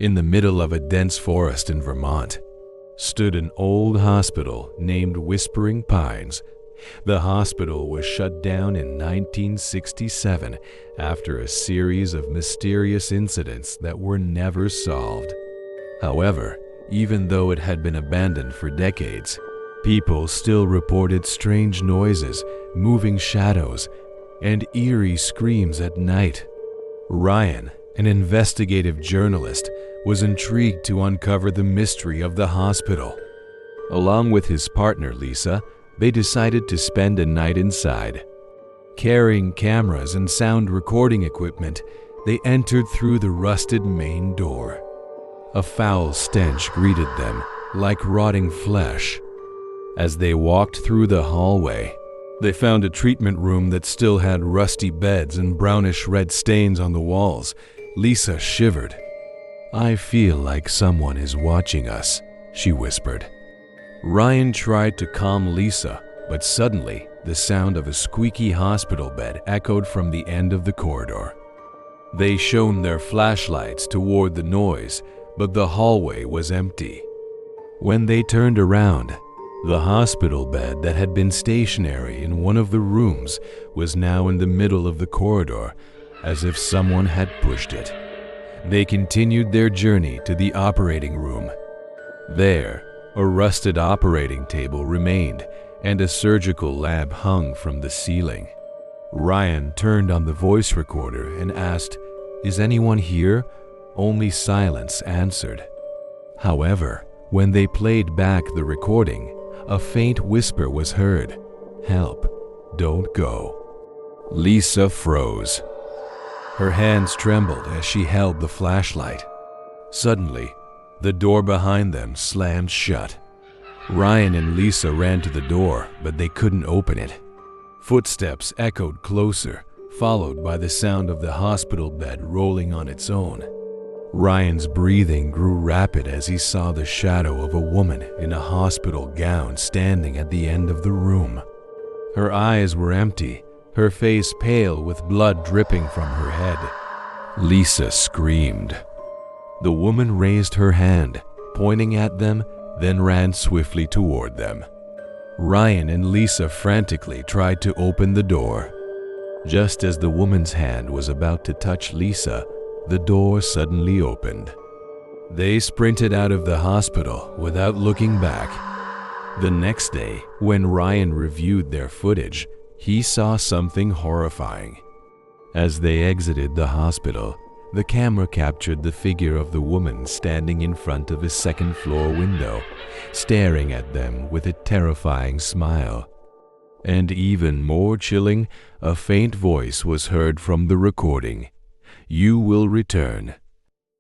In the middle of a dense forest in Vermont stood an old hospital named Whispering Pines. The hospital was shut down in 1967 after a series of mysterious incidents that were never solved. However, even though it had been abandoned for decades, people still reported strange noises, moving shadows, and eerie screams at night. Ryan, an investigative journalist, was intrigued to uncover the mystery of the hospital. Along with his partner Lisa, they decided to spend a night inside. Carrying cameras and sound recording equipment, they entered through the rusted main door. A foul stench greeted them, like rotting flesh. As they walked through the hallway, they found a treatment room that still had rusty beds and brownish-red stains on the walls. Lisa shivered. "I feel like someone is watching us," she whispered. Ryan tried to calm Lisa, but suddenly the sound of a squeaky hospital bed echoed from the end of the corridor. They shone their flashlights toward the noise, but the hallway was empty. When they turned around, the hospital bed that had been stationary in one of the rooms was now in the middle of the corridor, as if someone had pushed it. They continued their journey to the operating room. There, a rusted operating table remained, and a surgical lamp hung from the ceiling. Ryan turned on the voice recorder and asked, "Is anyone here?" Only silence answered. However, when they played back the recording, a faint whisper was heard, "Help, don't go." Lisa froze. Her hands trembled as she held the flashlight. Suddenly, the door behind them slammed shut. Ryan and Lisa ran to the door, but they couldn't open it. Footsteps echoed closer, followed by the sound of the hospital bed rolling on its own. Ryan's breathing grew rapid as he saw the shadow of a woman in a hospital gown standing at the end of the room. Her eyes were empty, her face pale with blood dripping from her head. Lisa screamed. The woman raised her hand, pointing at them, then ran swiftly toward them. Ryan and Lisa frantically tried to open the door. Just as the woman's hand was about to touch Lisa, the door suddenly opened. They sprinted out of the hospital without looking back. The next day, when Ryan reviewed their footage, he saw something horrifying. As they exited the hospital, the camera captured the figure of the woman standing in front of a second-floor window, staring at them with a terrifying smile. And even more chilling, a faint voice was heard from the recording. "You will return.